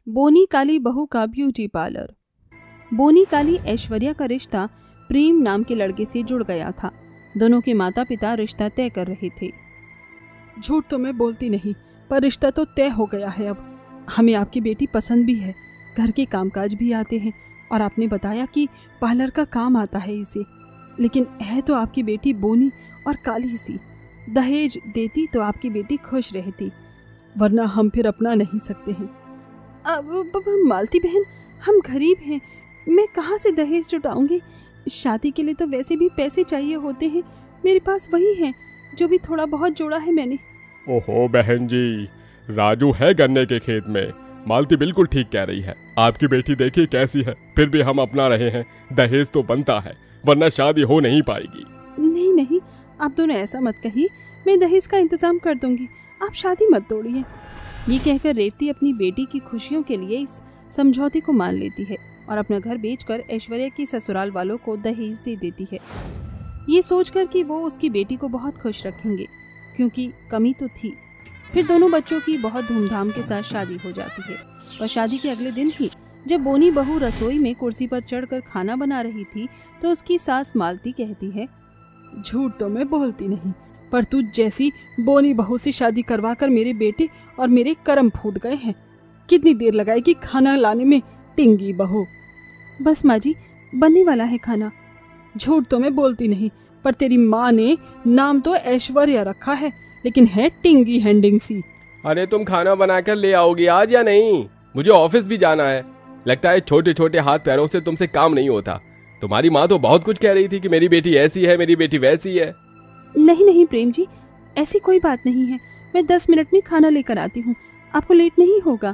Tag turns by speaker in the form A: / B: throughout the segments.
A: बोनी काली बहू का beauty parlour. बोनी काली ऐश्वर्या का रिश्ता प्रेम नाम के लड़के से जुड़ गया था। दोनों के माता पिता रिश्ता तय कर रहे थे।
B: झूठ तो मैं बोलती नहीं, पर रिश्ता तो तय हो गया है। अब हमें आपकी बेटी पसंद भी है, घर के कामकाज भी आते हैं, और आपने बताया कि पार्लर का काम आता है इसे। लेकिन है तो आपकी बेटी बोनी और काली सी। दहेज देती तो आपकी बेटी खुश रहती, वरना हम फिर अपना नहीं सकते हैं। अब मालती बहन, हम गरीब हैं, मैं कहाँ से दहेज जुटाऊंगी? शादी के लिए तो वैसे भी पैसे चाहिए होते हैं, मेरे पास वही है जो भी थोड़ा बहुत जोड़ा है मैंने।
C: ओहो बहन जी, राजू है गन्ने के खेत में। मालती बिल्कुल ठीक कह रही है। आपकी बेटी देखिए कैसी है, फिर भी हम अपना रहे हैं। दहेज तो बनता है, वरना शादी हो नहीं पाएगी।
B: नहीं नहीं, आप दोनों ऐसा मत कहिए, मैं दहेज का इंतजाम कर दूंगी, आप शादी मत तोड़िए।
A: ये कहकर रेवती अपनी बेटी की खुशियों के लिए इस समझौते को मान लेती है और अपना घर बेचकर ऐश्वर्या की ससुराल वालों को दहेज दे देती है, ये सोचकर कि वो उसकी बेटी को बहुत खुश रखेंगे, क्योंकि कमी तो थी। फिर दोनों बच्चों की बहुत धूमधाम के साथ शादी हो जाती है। और शादी के अगले दिन ही जब बोनी बहू रसोई में कुर्सी पर चढ़कर खाना बना रही थी तो उसकी सास मालती कहती है,
B: झूठ तो मैं बोलती नहीं, पर तू जैसी बोनी बहू से शादी करवा कर मेरे बेटे और मेरे कर्म फूट गए हैं। कितनी देर लगाएगी खाना लाने में, टिंगी बहू?
A: बस माँ जी, बनने वाला है खाना।
B: झूठ तो मैं बोलती नहीं, पर तेरी माँ ने नाम तो ऐश्वर्या रखा है, लेकिन है टिंगी हैंडिंग सी।
C: अरे तुम खाना बनाकर ले आओगी आज या नहीं? मुझे ऑफिस भी जाना है। लगता है छोटे छोटे हाथ पैरों से तुमसे काम नहीं होता। तुम्हारी माँ तो बहुत कुछ कह रही थी कि मेरी बेटी ऐसी है, मेरी बेटी वैसी है।
A: नहीं नहीं प्रेम जी, ऐसी कोई बात नहीं है। मैं 10 मिनट में खाना लेकर आती हूँ, आपको लेट नहीं होगा।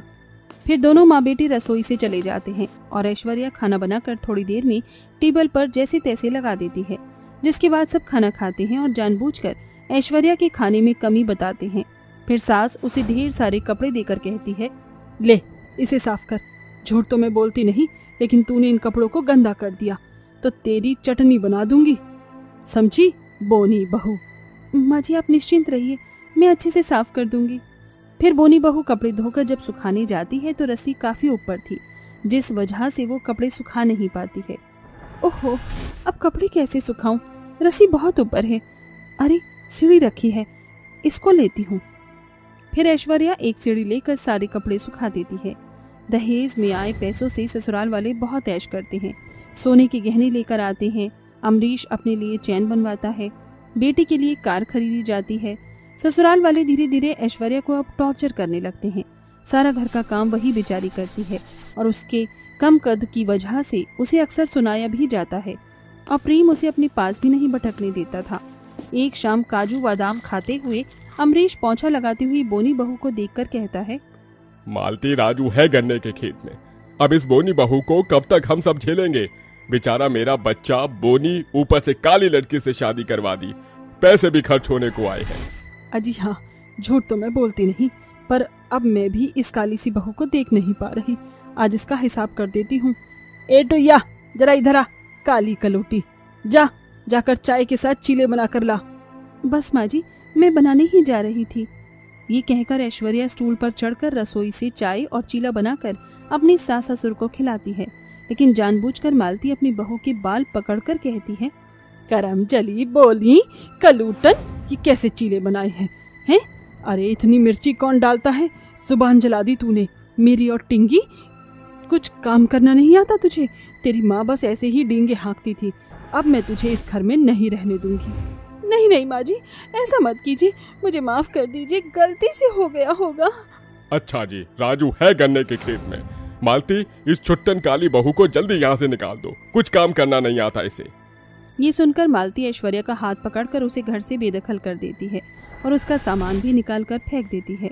A: फिर दोनों माँ बेटी रसोई से चले जाते हैं और ऐश्वर्या खाना बनाकर थोड़ी देर में टेबल पर जैसे तैसे लगा देती है, जिसके बाद सब खाना खाते हैं और जानबूझकर ऐश्वर्या के खाने में कमी बताते हैं। फिर सास उसे ढेर सारे कपड़े देकर कहती है,
B: ले इसे साफ कर। झूठ तो मैं बोलती नहीं, लेकिन तूने इन कपड़ों को गंदा कर दिया तो तेरी चटनी बना दूंगी, समझी बोनी बहू?
A: माँ जी आप निश्चिंत रहिए, मैं अच्छे से साफ कर दूंगी। फिर बोनी बहू कपड़े धोकर जब सुखाने जाती है तो रस्सी काफी ऊपर थी, जिस वजह से वो कपड़े सुखा नहीं पाती है। ओहो, अब कपड़े कैसे सुखाऊं? रस्सी बहुत ऊपर है। अरे सीढ़ी रखी है, इसको लेती हूँ। फिर ऐश्वर्या एक सीढ़ी लेकर सारे कपड़े सुखा देती है। दहेज में आए पैसों से ससुराल वाले बहुत ऐश करते हैं, सोने के गहने लेकर आते हैं। अमरीश अपने लिए चैन बनवाता है, बेटी के लिए कार खरीदी जाती है। ससुराल वाले धीरे धीरे ऐश्वर्या को अब टॉर्चर करने लगते हैं। सारा घर का काम वही बेचारी करती है और उसके कम कद की वजह से उसे अक्सर सुनाया भी जाता है और प्रेम उसे अपने पास भी नहीं भटकने देता था। एक शाम काजू बादाम खाते हुए अमरीश पोंछा लगाती हुई बोनी बहू को देखकर कहता है,
C: मालती, राजू है गन्ने के खेत में। अब इस बोनी बहू को कब तक हम सब झेलेंगे? बेचारा मेरा बच्चा बोनी ऊपर से काली लड़की से शादी करवा दी, पैसे भी खर्च होने को आए हैं।
B: अजी हाँ, झूठ तो मैं बोलती नहीं, पर अब मैं भी इस काली सी बहू को देख नहीं पा रही। आज इसका हिसाब कर देती हूँ। ए टोया, जरा इधर आ, काली कलोटी, जाकर चाय के साथ चीले बनाकर ला।
A: बस माँ जी, मैं बनाने ही जा रही थी। ये कहकर ऐश्वर्या स्टूल पर चढ़कर रसोई से चाय और चीला बनाकर अपनी सास ससुर को खिलाती है, लेकिन जानबूझकर मालती अपनी बहू के बाल पकड़कर कहती है,
B: करम जली बोली कलूटन, ये कैसे चीले बनाए हैं? अरे इतनी मिर्ची कौन डालता है? जुबान जला दी तूने मेरी। और टिंगी, कुछ काम करना नहीं आता तुझे? तेरी माँ बस ऐसे ही डींगे हाँकती थी। अब मैं तुझे इस घर में नहीं रहने दूंगी। नहीं नहीं माँ जी, ऐसा मत कीजिए, मुझे माफ कर दीजिए, गलती से हो गया होगा।
C: अच्छा जी, राजू है गन्ने के खेत में। मालती, इस छुट्टन काली बहू को जल्दी यहाँ से निकाल दो, कुछ काम करना नहीं आता इसे।
A: ये सुनकर मालती ऐश्वर्या का हाथ पकड़कर उसे घर से बेदखल कर देती है और उसका सामान भी निकाल कर फेंक देती है।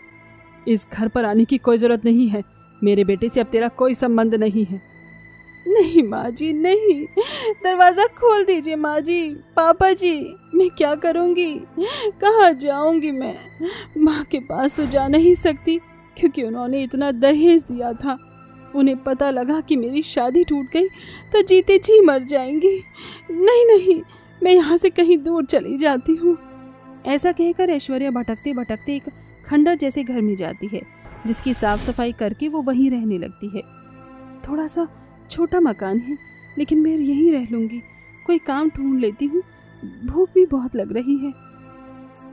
B: इस घर पर आने की कोई जरूरत नहीं है, मेरे बेटे से अब तेरा कोई संबंध नहीं है। नहीं माँ जी नहीं, दरवाजा खोल दीजिए माँ जी। पापा जी, मैं क्या करूँगी, कहाँ जाऊँगी मैं? माँ के पास तो जा नहीं सकती, क्योंकि उन्होंने इतना दहेज दिया था। उन्हें पता लगा कि मेरी शादी टूट गई तो जीते जी मर जाएंगी। नहीं नहीं, मैं यहाँ से कहीं दूर चली जाती हूँ।
A: ऐसा कहकर ऐश्वर्या भटकते भटकते एक खंडर जैसे घर में जाती है। जिसकी साफ सफाई करके वो वहीं रहने लगती है।
B: थोड़ा सा छोटा मकान है, लेकिन मैं यहीं रह लूंगी। कोई काम ढूंढ लेती हूँ, भूख भी बहुत लग रही है।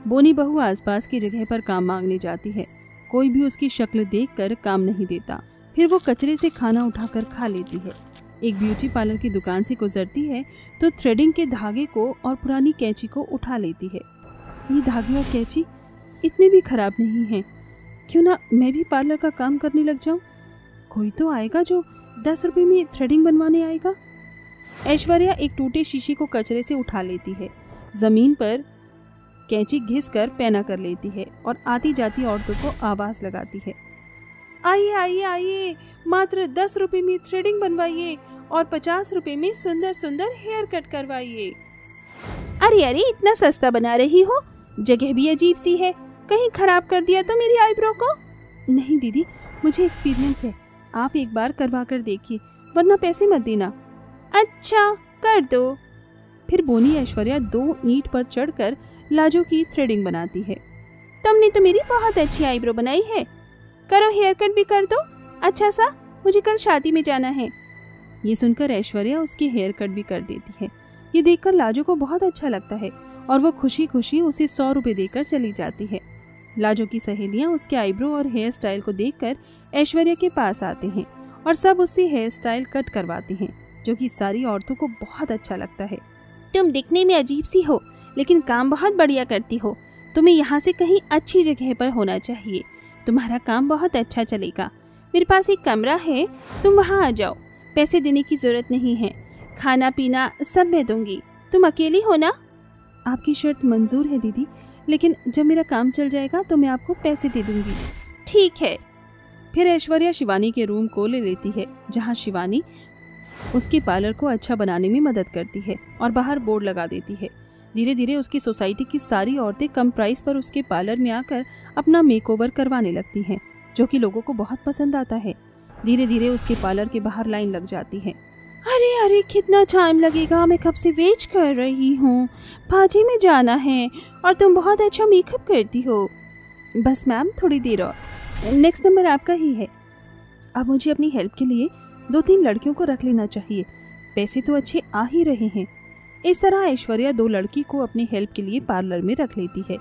A: बोनी बहू आसपास की जगह पर काम मांगने जाती है। कोई भी उसकी शक्ल देखकर काम नहीं देता। फिर वो कचरे से खाना उठाकर खा लेती है। एक ब्यूटी पार्लर की दुकान से गुजरती है तो थ्रेडिंग के धागे को और पुरानी कैंची को उठा लेती है।
B: ये धागे और कैंची इतने भी खराब नहीं हैं। क्यों ना मैं भी पार्लर का काम करने लग जाऊं? कोई तो आएगा जो 10 रुपए में थ्रेडिंग बनवाने आएगा।
A: ऐश्वर्या एक टूटे शीशे को कचरे से उठा लेती है, जमीन पर कैंची घिसकर पैना कर लेती है और आती जाती औरतों को आवाज लगाती है।
B: आइए आइए आइए, मात्र 10 रुपए में थ्रेडिंग बनवाइए और 50 रुपए में सुंदर सुंदर हेयर कट करवाइए।
A: अरे अरे, इतना सस्ता बना रही हो? जगह भी अजीब सी है, कहीं खराब कर दिया तो मेरी आईब्रो को?
B: नहीं दीदी, मुझे एक्सपीरियंस है। आप एक बार करवा कर देखिए, वरना पैसे मत देना।
A: अच्छा, कर दो।
B: फिर बोनी ऐश्वर्या 2 ईंट पर चढ़कर लाजो की थ्रेडिंग बनाती है।
A: तुमने तो मेरी बहुत अच्छी आईब्रो बनाई है, करो हेयर कट भी कर दो। अच्छा सा, मुझे कल शादी में जाना है।
B: ये सुनकर ऐश्वर्या उसकी हेयर कट भी कर देती है। ये देखकर लाजो को बहुत अच्छा लगता है और वो खुशी खुशी उसे 100 रुपए देकर चली जाती है। लाजो की सहेलियां उसके आईब्रो और हेयर स्टाइल को देखकर ऐश्वर्या के पास आते हैं और सब उससे हेयर स्टाइल कट करवाते हैं, जो कि सारी औरतों को बहुत अच्छा लगता है।
A: तुम दिखने में अजीब सी हो, लेकिन काम बहुत बढ़िया करती हो। तुम्हें यहाँ से कहीं अच्छी जगह पर होना चाहिए। तुम्हारा काम बहुत अच्छा चलेगा। मेरे पास एक कमरा है, तुम वहाँ आ जाओ। पैसे देने की जरूरत नहीं है, खाना पीना सब मैं दूंगी। तुम अकेली हो ना?
B: आपकी शर्त मंजूर है दीदी, लेकिन जब मेरा काम चल जाएगा तो मैं आपको पैसे दे दूंगी।
A: ठीक है।
B: फिर ऐश्वर्या शिवानी के रूम को ले लेती है, जहाँ शिवानी उसके पार्लर को अच्छा बनाने में मदद करती है और बाहर बोर्ड लगा देती है। धीरे धीरे उसकी सोसाइटी की सारी औरतें कम प्राइस पर उसके पार्लर में आकर अपना मेकओवर करवाने लगती हैं, जो कि लोगों को बहुत पसंद आता है। धीरे धीरे उसके पार्लर के बाहर लाइन लग जाती है।
A: अरे अरे, कितना टाइम लगेगा? मैं कब से वेट कर रही हूँ। पार्टी में जाना है और तुम बहुत अच्छा मेकअप करती हो।
B: बस मैम, थोड़ी देर और। नेक्स्ट नंबर आपका ही है। अब मुझे अपनी हेल्प के लिए 2-3 लड़कियों को रख लेना चाहिए। पैसे तो अच्छे आ ही रहे हैं। इस तरह ऐश्वर्या 2 लड़की को अपनी हेल्प के लिए पार्लर में रख लेती है,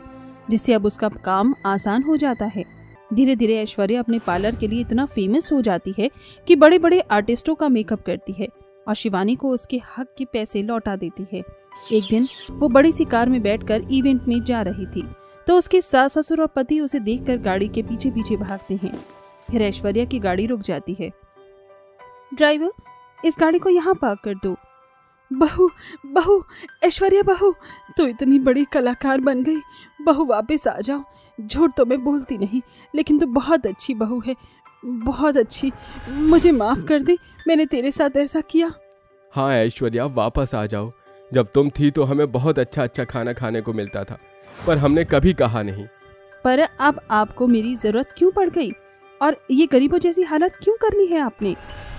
B: जिससे अब उसका काम आसान हो जाता है। धीरे धीरे ऐश्वर्या अपने पार्लर के लिए इतना फेमस हो जाती है कि बड़े बड़े आर्टिस्टों का मेकअप करती है और शिवानी को उसके हक के पैसे लौटा देती है। एक दिन वो बड़ी सी कार में बैठकर इवेंट में जा रही थी, तो उसके सास ससुर और पति उसे देखकर गाड़ी के पीछे पीछे भागते हैं। फिर ऐश्वर्या की गाड़ी रुक जाती है।
A: ड्राइवर, इस गाड़ी को यहाँ पार्क कर दो।
B: बहू, बहू, ऐश्वर्या बहू, तो इतनी बड़ी कलाकार बन गई। बहू वापस आ जाओ। झूठ तो मैं बोलती नहीं, लेकिन तू बहुत अच्छी बहू है, बहुत अच्छी। मुझे माफ कर दे, मैंने तेरे साथ ऐसा किया।
C: हाँ ऐश्वर्या, वापस आ जाओ। जब तुम थी तो हमें बहुत अच्छा अच्छा खाना खाने को मिलता था, पर हमने कभी कहा नहीं।
B: पर अब आपको मेरी जरूरत क्यों पड़ गई और ये गरीबों जैसी हालत क्यों कर ली है आपने?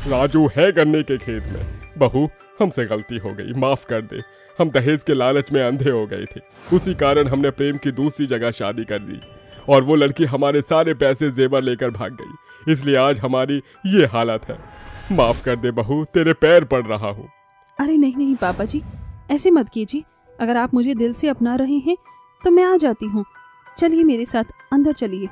C: राजू है गन्ने के खेत में। बहू, हमसे गलती हो गई, माफ कर दे। हम दहेज के लालच में अंधे हो गए थे, उसी कारण हमने प्रेम की दूसरी जगह शादी कर दी और वो लड़की हमारे सारे पैसे जेवर लेकर भाग गई। इसलिए आज हमारी ये हालत है। माफ कर दे बहू, तेरे पैर पड़ रहा हूँ।
B: अरे नहीं नहीं पापा जी, ऐसे मत कीजिए। अगर आप मुझे दिल से अपना रहे हैं तो मैं आ जाती हूँ। चलिए मेरे साथ अंदर चलिए।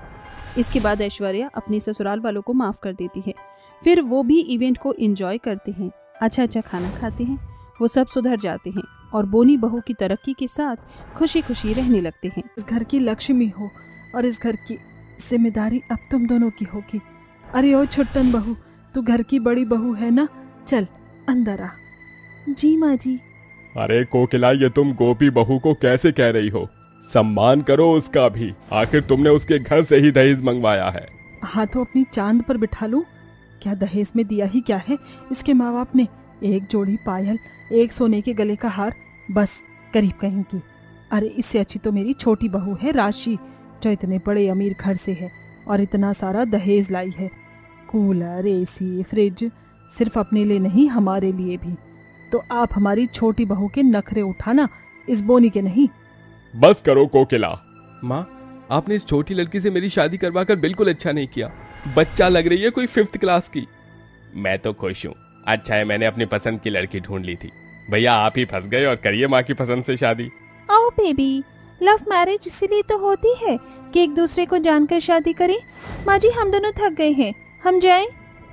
B: इसके बाद ऐश्वर्या अपने ससुराल वालों को माफ कर देती है। फिर वो भी इवेंट को एंजॉय करते हैं, अच्छा अच्छा खाना खाते हैं। वो सब सुधर जाते हैं और बोनी बहू की तरक्की के साथ खुशी खुशी रहने लगते हैं। इस घर की लक्ष्मी हो और इस घर की जिम्मेदारी अब तुम दोनों की होगी। अरे ओ छुट्टन बहू, तू घर की बड़ी बहू है ना, चल अंदर आ।
A: जी माँ जी।
C: अरे कोकिला, ये तुम गोपी बहू को कैसे कह रही हो? सम्मान करो उसका भी, आखिर तुमने उसके घर से ही दहेज मंगवाया है।
B: हाँ तो अपनी चांद पर बिठा लूं। क्या दहेज में दिया ही क्या है इसके माँ बाप ने? एक जोड़ी पायल, एक सोने के गले का हार, बस गरीब कहेंगी। अरे इससे अच्छी तो मेरी छोटी बहू है राशि, जो इतने बड़े अमीर घर से है और इतना सारा दहेज लाई है। कूलर, एसी, फ्रिज, सिर्फ अपने लिए नहीं हमारे लिए भी। तो आप हमारी छोटी बहू के नखरे उठाना, इस बोनी के नहीं।
C: बस करो कोकिला। माँ, आपने इस छोटी लड़की से मेरी शादी करवाकर बिल्कुल अच्छा नहीं किया। बच्चा लग रही है कोई 5th क्लास की। मैं तो खुश हूँ। अच्छा है मैंने अपनी पसंद की लड़की ढूंढ ली थी। भैया आप ही फंस गए और करिए माँ की पसंद से शादी।
A: ओ बेबी, लव मैरिज इसीलिए तो होती है कि एक दूसरे को जानकर शादी करें। माँ जी हम दोनों थक गए हैं, हम जाएं?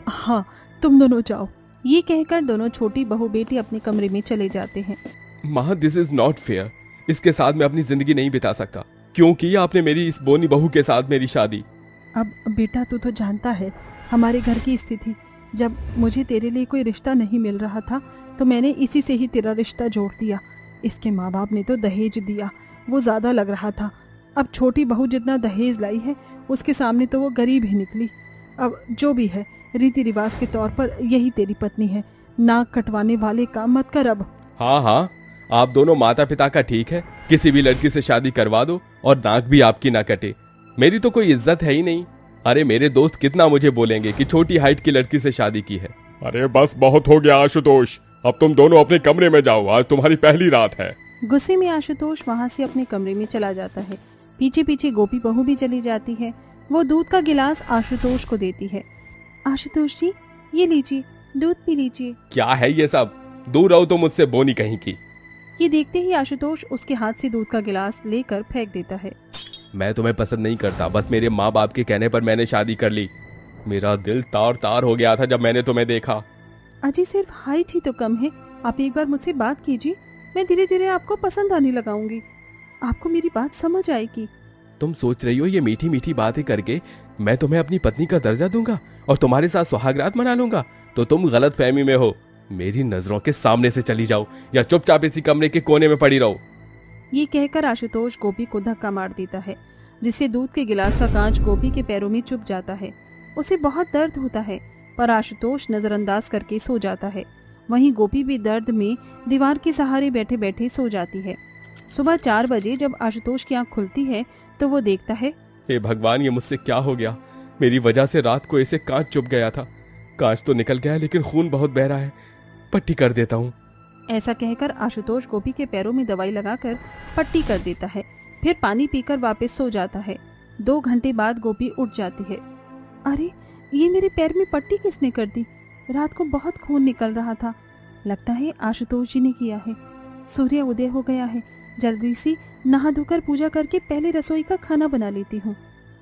B: हाँ तुम दोनों जाओ।
A: ये कहकर दोनों छोटी बहू बेटी अपने कमरे में चले जाते हैं।
C: माँ दिस इज नॉट फेयर। इसके साथ मैं अपनी जिंदगी नहीं बिता सकता। क्यों की आपने मेरी इस बोनी बहू के साथ मेरी शादी?
B: अब बेटा तू तो जानता है हमारे घर की स्थिति। जब मुझे तेरे लिए कोई रिश्ता नहीं मिल रहा था तो मैंने इसी से ही तेरा रिश्ता जोड़ दिया। इसके माँ बाप ने तो दहेज दिया, वो ज़्यादा लग रहा था। अब छोटी बहू जितना दहेज लाई है उसके सामने तो वो गरीब ही निकली। अब जो भी है रीति रिवाज के तौर पर यही तेरी पत्नी है। नाक कटवाने वाले काम मत कर अब।
C: हाँ हाँ, आप दोनों माता पिता का ठीक है, किसी भी लड़की से शादी करवा दो और नाक भी आपकी ना कटे। मेरी तो कोई इज्जत है ही नहीं। अरे मेरे दोस्त कितना मुझे बोलेंगे कि छोटी हाइट की लड़की से शादी की है। अरे बस बहुत हो गया आशुतोष, अब तुम दोनों अपने कमरे में जाओ, आज तुम्हारी पहली रात है।
A: गुस्से में आशुतोष वहाँ से अपने कमरे में चला जाता है। पीछे पीछे गोपी बहू भी चली जाती है। वो दूध का गिलास आशुतोष को देती है। आशुतोष जी ये लीजिए, दूध पी लीजिए।
C: क्या है ये सब? दूर रहो तो मुझसे बोनी कहीं की।
A: ये देखते ही आशुतोष उसके हाथ से दूध का गिलास लेकर फेंक देता है।
C: मैं तुम्हें पसंद नहीं करता, बस मेरे माँ बाप के कहने पर मैंने शादी कर ली। मेरा दिल तार तार हो गया था जब मैंने तुम्हें देखा।
A: अजी सिर्फ हाइट ही तो कम है, आप एक बार मुझसे बात कीजिए, मैं धीरे धीरे आपको पसंद आने लगाऊंगी। आपको मेरी बात समझ आएगी।
C: तुम सोच रही हो ये मीठी मीठी बातें करके मैं तुम्हें अपनी पत्नी का दर्जा दूंगा और तुम्हारे साथ सुहागरात मना लूंगा? तो तुम गलत फहमी में हो। मेरी नजरों के सामने से चली जाओ या चुपचाप इसी कमरे के कोने में पड़ी रहो।
A: ये कहकर आशुतोष गोपी को धक्का मार देता है, जिससे दूध के गिलास का कांच गोपी के पैरों में चुभ जाता है। उसे बहुत दर्द होता है पर आशुतोष नजरअंदाज करके सो जाता है। वहीं गोपी भी दर्द में दीवार के सहारे बैठे बैठे सो जाती है। सुबह 4 बजे जब आशुतोष की आंख खुलती है तो वो देखता है,
C: हे भगवान ये मुझसे क्या हो गया? मेरी वजह से रात को ऐसे कांच चुभ गया था। कांच तो निकल गया लेकिन खून बहुत बह रहा है, पट्टी कर देता हूँ।
A: ऐसा कहकर आशुतोष गोपी के पैरों में दवाई लगाकर पट्टी कर देता है। फिर पानी पीकर वापस सो जाता है। 2 घंटे बाद गोपी उठ जाती है। अरे ये मेरे पैर में पट्टी किसने कर दी? रात को बहुत खून निकल रहा था, लगता है आशुतोष जी ने किया है। सूर्य उदय हो गया है, जल्दी से नहा धोकर पूजा करके पहले रसोई का खाना बना लेती हूँ।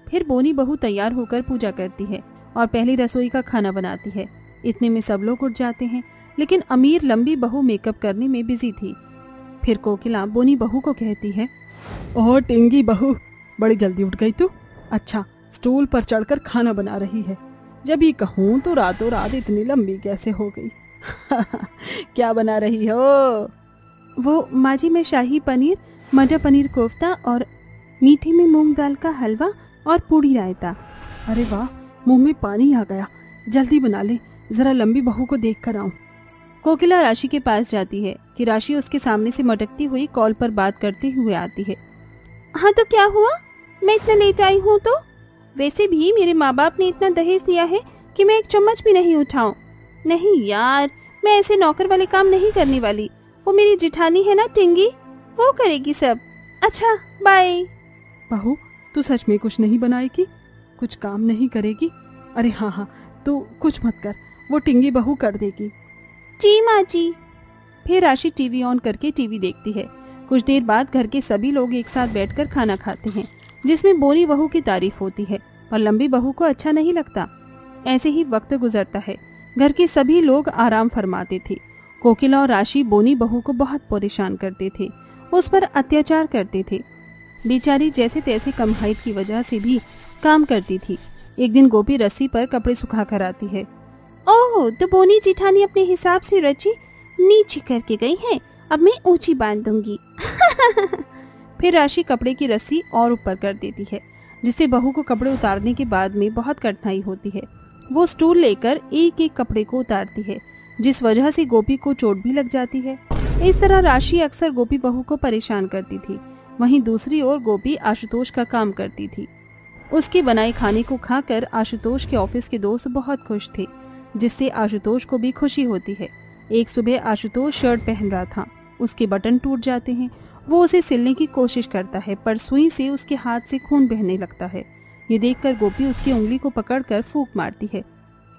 A: फिर बोनी बहू तैयार होकर पूजा करती है और पहली रसोई का खाना बनाती है। इतने में सब लोग उठ जाते हैं, लेकिन अमीर लंबी बहू मेकअप करने में बिजी थी। फिर कोकिला बोनी बहू को कहती है,
B: ओह टिंगी बहू, बड़ी जल्दी उठ गई तू। अच्छा स्टूल पर चढ़कर खाना बना रही है। जब ये कहूँ तो रातों रात इतनी लंबी कैसे हो गई? क्या बना रही हो?
A: वो माँ जी मैं शाही पनीर, मटर पनीर कोफ्ता और मीठे में मूंग दाल का हलवा और पूड़ी रायता।
B: अरे वाह, मुंह में पानी आ गया। जल्दी बना ले, जरा लंबी बहू को देख कर आऊं।
A: कोकिला राशि के पास जाती है कि राशि उसके सामने से मटकती हुई कॉल पर बात करते हुए आती है। हाँ तो क्या हुआ, मैं इतना लेट आई हूँ तो? वैसे भी मेरे माँ बाप ने इतना दहेज दिया है कि मैं एक चम्मच भी नहीं उठाऊं। नहीं यार, मैं ऐसे नौकर वाले काम नहीं करने वाली। वो मेरी जिठानी है ना टिंगी, वो करेगी सब। अच्छा बाय।
B: बहू तू सच में कुछ नहीं बनाएगी? कुछ काम नहीं करेगी? अरे हाँ हाँ, तू कुछ मत कर, वो टिंगी बहू कर देगी।
A: जी माँ जी। फिर राशि टीवी ऑन करके टीवी देखती है। कुछ देर बाद घर के सभी लोग एक साथ बैठकर खाना खाते हैं, जिसमें बोनी बहू की तारीफ होती है पर लंबी बहू को अच्छा नहीं लगता। ऐसे ही वक्त गुजरता है। घर के सभी लोग आराम फरमाते थे। कोकिला और राशि बोनी बहू को बहुत परेशान करते थे, उस पर अत्याचार करते थे। बेचारी जैसे तैसे कम हाइट की वजह से भी काम करती थी। एक दिन गोपी रस्सी पर कपड़े सुखा कर आती है। ओह, तो बोनी जिठानी अपने हिसाब से रची नीचे करके गई है, अब मैं ऊंची बांध दूंगी। फिर राशि कपड़े की रस्सी और ऊपर कर देती है, जिससे बहू को कपड़े उतारने के बाद में बहुत कठिनाई होती है। वो स्टूल लेकर एक एक कपड़े को उतारती है, जिस वजह से गोपी को चोट भी लग जाती है। इस तरह राशि अक्सर गोपी बहू को परेशान करती थी। वहीं दूसरी ओर गोपी आशुतोष का काम करती थी। उसके बनाए खाने को खाकर आशुतोष के ऑफिस के दोस्त बहुत खुश थे, जिससे आशुतोष को भी खुशी होती है। एक सुबह आशुतोष शर्ट पहन रहा था, उसके बटन टूट जाते हैं। वो उसे सिलने की कोशिश करता है पर सुई से उसके हाथ से खून बहने लगता है। ये देखकर गोपी उसकी उंगली को पकड़कर फूंक मारती है।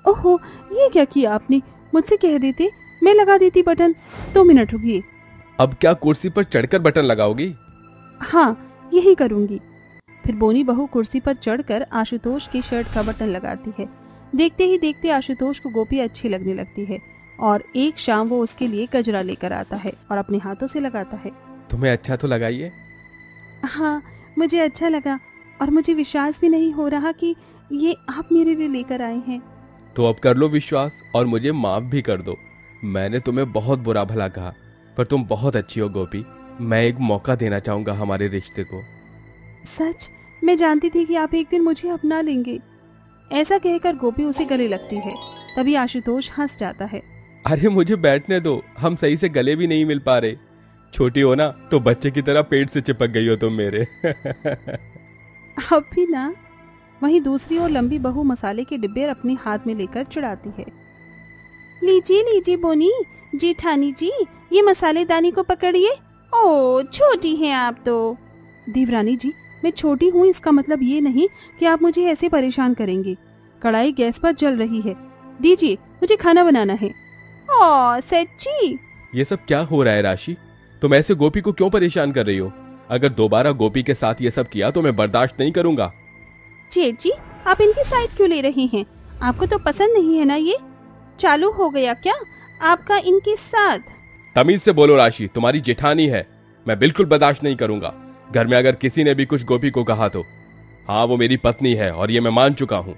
A: ओहो, ये क्या किया आपने? मुझसे कह देते, मैं लगा देती बटन। 2 मिनट रुकिए।
C: अब क्या कुर्सी पर चढ़कर बटन लगाओगी?
A: हाँ, यही करूंगी। फिर बोनी बहू कुर्सी पर चढ़कर आशुतोष की शर्ट का बटन लगाती है। देखते ही देखते आशुतोष को गोपी अच्छी लगने लगती है और एक शाम वो उसके लिए गजरा लेकर आता है और अपने हाथों से लगाता है।
C: तुम्हें अच्छा तो लगा ये?
A: हाँ, मुझे अच्छा लगा और मुझे विश्वास भी नहीं हो रहा कि ये आप मेरे लिए लेकर आए हैं।
C: तो अब कर लो विश्वास और मुझे माफ भी कर दो। मैंने तुम्हें बहुत बुरा भला कहा, पर तुम बहुत अच्छी हो गोपी। मैं एक मौका देना चाहूंगा हमारे रिश्ते को।
A: सच? मैं जानती थी कि आप एक दिन मुझे अपना लेंगे। ऐसा कहकर गोपी उसे गले लगती है। तभी आशुतोष हंस जाता है।
C: अरे मुझे बैठने दो, हम सही से गले भी नहीं मिल पा रहे। छोटी हो ना तो बच्चे की तरह पेट से चिपक गई हो तुम मेरे।
A: अब भी ना। वहीं दूसरी ओर लंबी बहू मसाले के डिब्बे अपने हाथ में लेकर चढ़ाती है। लीजिए लीजिए बोनी, जेठानी जी, ये मसालेदानी को पकड़िए। ओ, छोटी हैं आप तो। देवरानी जी, मैं छोटी हूँ इसका मतलब ये नहीं कि आप मुझे ऐसे परेशान करेंगे। कढ़ाई गैस पर जल रही है, दीजिए, मुझे खाना बनाना है। ओ, सच्ची?
C: ये सब क्या हो रहा है राशि? तुम ऐसे गोपी को क्यों परेशान कर रही हो? अगर दोबारा गोपी के साथ ये सब किया तो मैं बर्दाश्त नहीं करूंगा।
A: जेठ जी, आप इनकी साइड क्यों ले रही हैं? आपको तो पसंद नहीं है ना ये? चालू हो गया क्या आपका इनके साथ?
C: तमीज से बोलो राशि, तुम्हारी जेठानी है, मैं बिल्कुल बर्दाश्त नहीं करूंगा। घर में अगर किसी ने भी कुछ गोपी को कहा तो हाँ, वो मेरी पत्नी है और ये मैं मान चुका हूँ।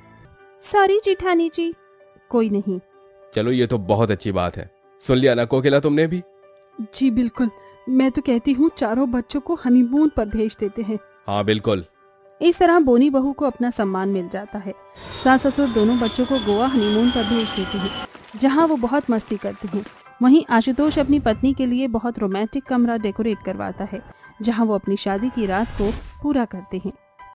A: सॉरी जेठानी जी। कोई नहीं।
C: चलो, ये तो बहुत अच्छी बात है। सुन लिया ना कोकिला तुमने भी?
B: जी बिल्कुल, मैं तो कहती हूँ चारों बच्चों को हनीमून पर भेज देते हैं।
C: हाँ बिल्कुल।
A: इस तरह बोनी बहू को अपना सम्मान मिल जाता है। सास ससुर दोनों बच्चों को गोवा हनीमून पर भेज देते हैं, जहाँ वो बहुत मस्ती करते हैं। वहीं आशुतोष अपनी पत्नी के लिए बहुत रोमांटिक कमरा डेकोरेट करवाता है, जहाँ वो अपनी शादी की रात को पूरा करते हैं।